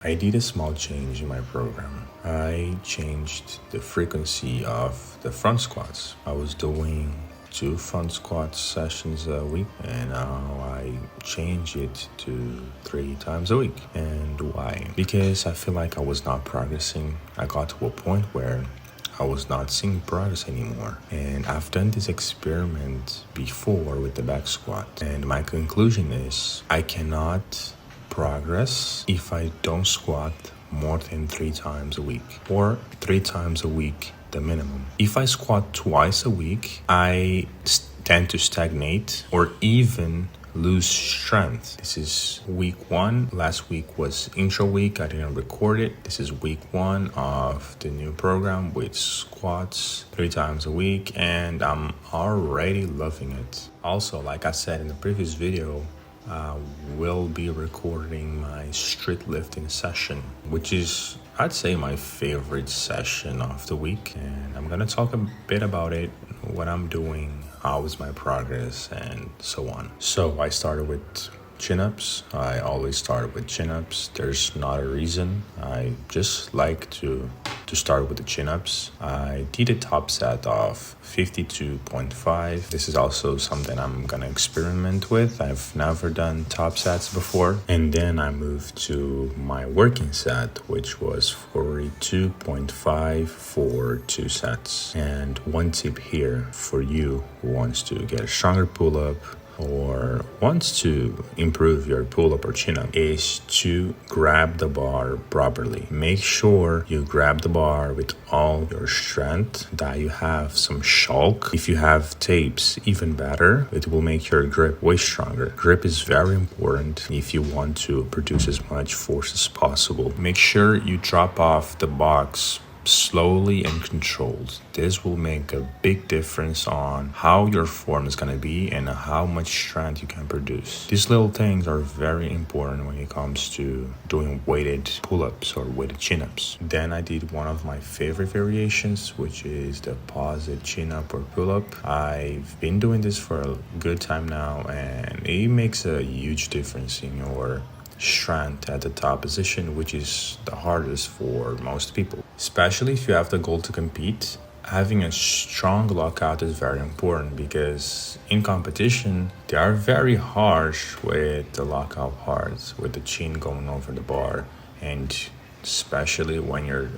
I did a small change in my program. I changed the frequency of the front squats. I was doing 2 front squat sessions a week, and now I change it to 3 times a week. And why? Because I feel like I was not progressing. I got to a point where I was not seeing progress anymore. And I've done this experiment before with the back squat, and my conclusion is I cannot progress if I don't squat more than 3 times a week, or 3 times a week the minimum. If I squat twice a week, I tend to stagnate or even lose strength. This is week 1. Last week was intro week. I didn't record it. This is week 1 of the new program with squats 3 times a week, and I'm already loving it. Also, like I said in the previous video, will be recording my StreetLifting session, which is, I'd say, my favorite session of the week. And I'm gonna talk a bit about it, what I'm doing, how is my progress, and so on. So I started with chin-ups. I always start with chin-ups. There's not a reason. I just like to start with the chin-ups. I did a top set of 52.5. This is also something I'm gonna experiment with. I've never done top sets before. And then I moved to my working set, which was 42.5 for 2 sets. And one tip here for you who wants to get a stronger pull-up or wants to improve your pull-up or chin-up is to grab the bar properly. Make sure you grab the bar with all your strength, that you have some shock. If you have tapes, even better. It will make your grip way stronger. Grip is very important if you want to produce as much force as possible. Make sure you drop off the box slowly and controlled. This will make a big difference on how your form is going to be and how much strength you can produce. These little things are very important when it comes to doing weighted pull-ups or weighted chin-ups. Then I did one of my favorite variations, which is the paused chin-up or pull-up. I've been doing this for a good time now, and it makes a huge difference in your strength at the top position, which is the hardest for most people. Especially if you have the goal to compete, having a strong lockout is very important, because in competition they are very harsh with the lockout parts, with the chin going over the bar, and especially when you're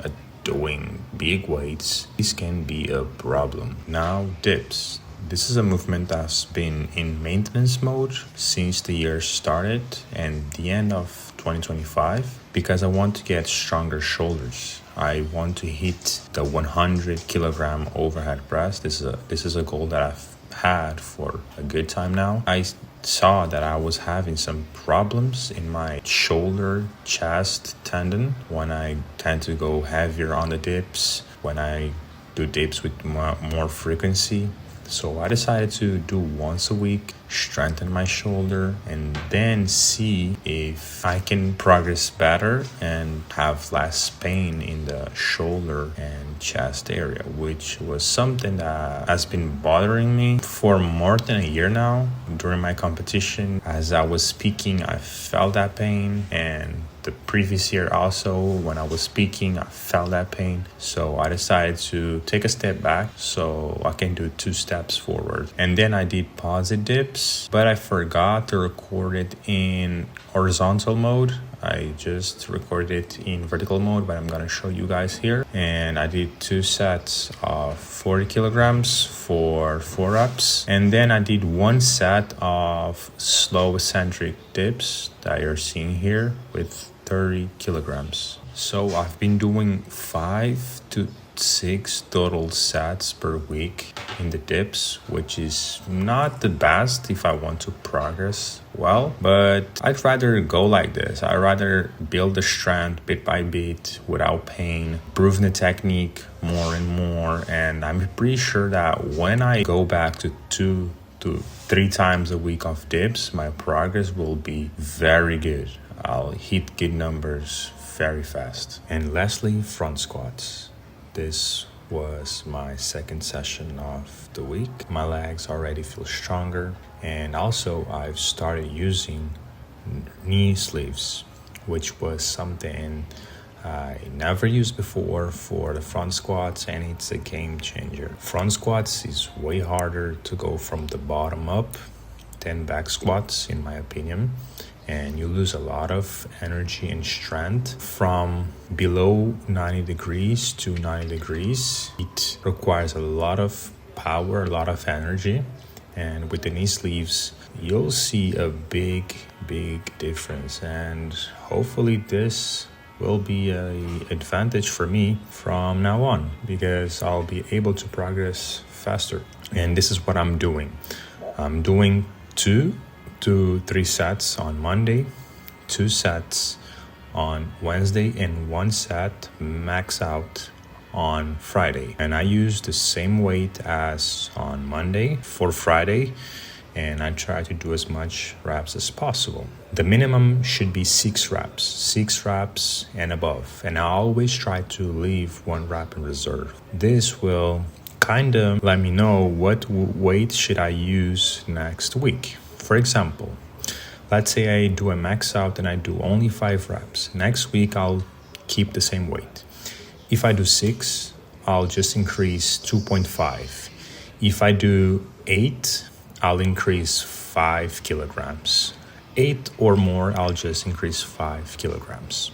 doing big weights, this can be a problem. Now, dips. This is a movement that's been in maintenance mode since the year started and the end of 2025, because I want to get stronger shoulders. I want to hit the 100 kilogram overhead press. This is a goal that I've had for a good time now. I saw that I was having some problems in my shoulder chest tendon when I tend to go heavier on the dips, when I do dips with more frequency. So I decided to do once a week, strengthen my shoulder, and then see if I can progress better and have less pain in the shoulder and chest area, which was something that has been bothering me for more than a year now. During my competition, as I was speaking, I felt that pain, and the previous year also, when I was speaking, I felt that pain. So I decided to take a step back so I can do 2 steps forward. And then I did paused dips, but I forgot to record it in horizontal mode. I just recorded it in vertical mode, but I'm gonna show you guys here. And I did 2 sets of 40 kilograms for 4 reps. And then I did 1 set of slow eccentric dips that you're seeing here with 30 kilograms. So I've been doing 5 to 6 total sets per week in the dips, which is not the best if I want to progress well, but I'd rather go like this. I'd rather build the strength bit by bit without pain, improving the technique more and more, and I'm pretty sure that when I go back to 2 to 3 times a week of dips, my progress will be very good. I'll hit good numbers very fast. And lastly, front squats. This was my second session of the week. My legs already feel stronger, and also I've started using knee sleeves, which was something I never used before for the front squats, and it's a game changer. Front squats is way harder to go from the bottom up than back squats, in my opinion, and you lose a lot of energy and strength from below 90 degrees to 90 degrees. It requires a lot of power, a lot of energy, and with the knee sleeves you'll see a big difference, and hopefully this will be an advantage for me from now on, because I'll be able to progress faster. And this is what I'm doing. I'm doing 2 to 3 sets on Monday, 2 sets on Wednesday, and 1 set max out on Friday. And I use the same weight as on Monday for Friday, and I try to do as much reps as possible. The minimum should be 6 reps and above, and I always try to leave 1 rep in reserve. This will kind of let me know what weight should I use next week. For example, let's say I do a max out and I do only 5 reps. Next week I'll keep the same weight. If I do 6, I'll just increase 2.5. If I do 8, I'll increase 5 kilograms. 8 or more, I'll just increase 5 kilograms.